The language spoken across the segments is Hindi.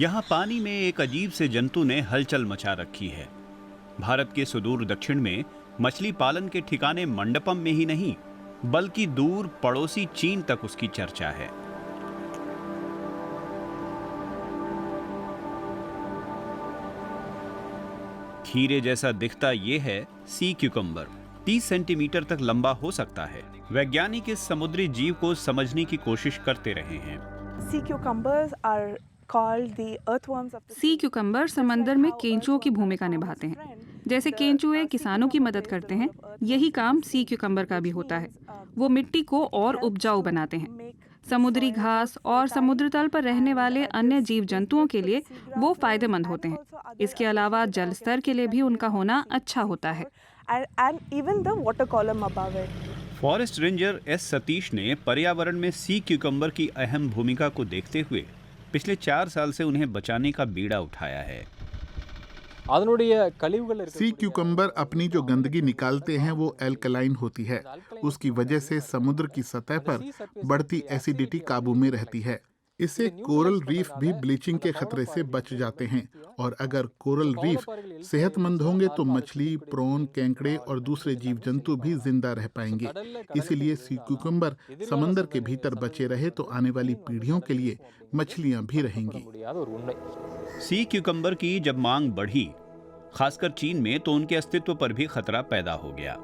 यहाँ पानी में एक अजीब से जंतु ने हलचल मचा रखी है। भारत के सुदूर दक्षिण में मछली पालन के ठिकाने मंडपम में ही नहीं, बल्कि दूर पड़ोसी चीन तक उसकी चर्चा है। खीरे जैसा दिखता यह है सी क्यूकम्बर। 30 सेंटीमीटर तक लंबा हो सकता है। वैज्ञानिक इस समुद्री जीव को समझने की कोशिश करते रहे हैं। सी क्यूकम्बर समंदर में केंचुओं की भूमिका निभाते हैं। जैसे केंचुए किसानों की मदद करते हैं, यही काम सी क्यूकम्बर का भी होता है। वो मिट्टी को और उपजाऊ बनाते हैं। समुद्री घास और समुद्र तल पर रहने वाले अन्य जीव जंतुओं के लिए वो फायदेमंद होते हैं। इसके अलावा जल स्तर के लिए भी उनका होना अच्छा होता है। फॉरेस्ट रेंजर एस सतीश ने पर्यावरण में सी क्यूकम्बर की अहम भूमिका को देखते हुए पिछले 4 साल से उन्हें बचाने का बीड़ा उठाया है। सी क्यूकम्बर अपनी जो गंदगी निकालते हैं वो एल्कलाइन होती है। उसकी वजह से समुद्र की सतह पर बढ़ती एसिडिटी काबू में रहती है। इससे कोरल रीफ भी ब्लीचिंग के खतरे से बच जाते हैं। और अगर कोरल रीफ सेहतमंद होंगे तो मछली, प्रॉन, केंकड़े और दूसरे जीव जंतु भी जिंदा रह पाएंगे। इसीलिए सी क्यूकम्बर समंदर के भीतर बचे रहे तो आने वाली पीढ़ियों के लिए मछलियां भी रहेंगी। सी क्यूकम्बर की जब मांग बढ़ी, खासकर चीन में, तो उनके अस्तित्व पर भी खतरा पैदा हो गया।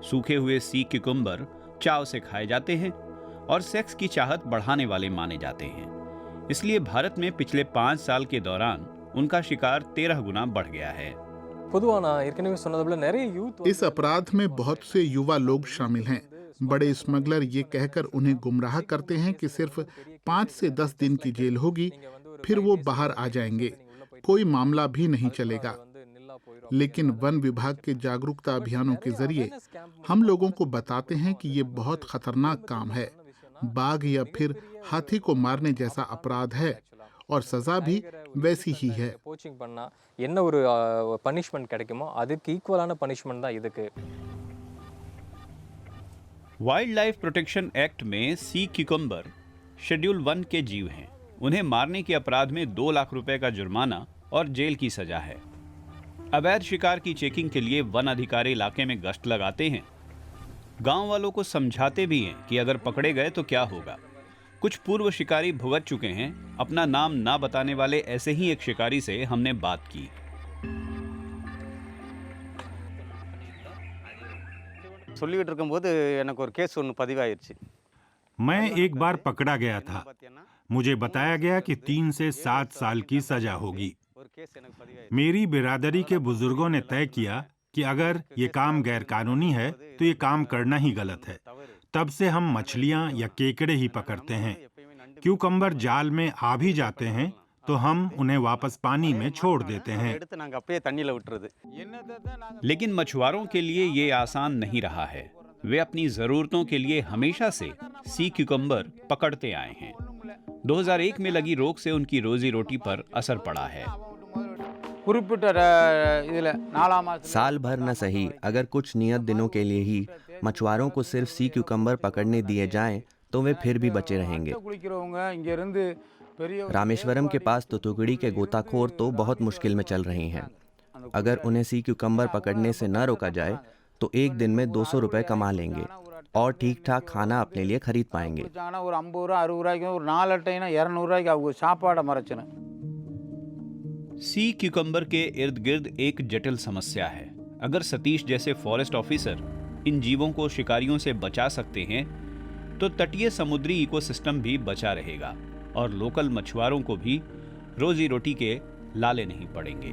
सूखे हुए सी क्यूकम्बर चाव से खाए जाते हैं और सेक्स की चाहत बढ़ाने वाले माने जाते हैं। इसलिए भारत में पिछले 5 साल के दौरान उनका शिकार 13 गुना बढ़ गया है। इस अपराध में बहुत से युवा लोग शामिल हैं। बड़े स्मगलर ये कहकर उन्हें गुमराह करते हैं कि सिर्फ 5 से 10 दिन की जेल होगी, फिर वो बाहर आ जाएंगे, कोई मामला भी नहीं चलेगा। लेकिन वन विभाग के जागरूकता अभियानों के जरिए हम लोगों को बताते हैं कि ये बहुत खतरनाक काम है। बाघ या फिर हाथी को मारने जैसा अपराध है और सजा भी वैसी ही है। वाइल्ड लाइफ प्रोटेक्शन एक्ट में सी क्यूकम्बर शेड्यूल 1 के जीव हैं। उन्हें मारने के अपराध में 2 लाख रुपए का जुर्माना और जेल की सजा है। अवैध शिकार की चेकिंग के लिए वन अधिकारी इलाके में गश्त लगाते हैं। गांव वालों को समझाते भी हैं कि अगर पकड़े गए तो क्या होगा। कुछ पूर्व शिकारी भुगत चुके हैं। अपना नाम ना बताने वाले ऐसे ही एक शिकारी से हमने बात की। मैं एक बार पकड़ा गया था। मुझे बताया गया कि 3 से 7 साल की सजा होगी। मेरी बिरादरी के बुजुर्गों ने तय किया कि अगर ये काम गैर कानूनी है तो ये काम करना ही गलत है। तब से हम मछलियां या केकड़े ही पकड़ते हैं। क्यूकम्बर जाल में आ भी जाते हैं तो हम उन्हें वापस पानी में छोड़ देते हैं। लेकिन मछुआरों के लिए ये आसान नहीं रहा है। वे अपनी जरूरतों के लिए हमेशा से सी क्यूकम्बर पकड़ते आए हैं। 2001 में लगी रोक से उनकी रोजी रोटी पर असर पड़ा है। साल भर न सही, अगर कुछ नियत दिनों के लिए ही मछुआरों को सिर्फ सी क्यूकम्बर पकड़ने दिए जाएं तो वे फिर भी बचे रहेंगे। रामेश्वरम के पास तुतुकुड़ी के गोताखोर तो बहुत मुश्किल में चल रहे हैं। अगर उन्हें सी क्यूकम्बर पकड़ने से न रोका जाए तो एक दिन में 200 रुपए कमा लेंगे और ठीक ठाक खाना अपने लिए खरीद पाएंगे। सी क्यूकम्बर के इर्द गिर्द एक जटिल समस्या है। अगर सतीश जैसे फॉरेस्ट ऑफिसर इन जीवों को शिकारियों से बचा सकते हैं तो तटीय समुद्री इकोसिस्टम भी बचा रहेगा और लोकल मछुआरों को भी रोजी रोटी के लाले नहीं पड़ेंगे।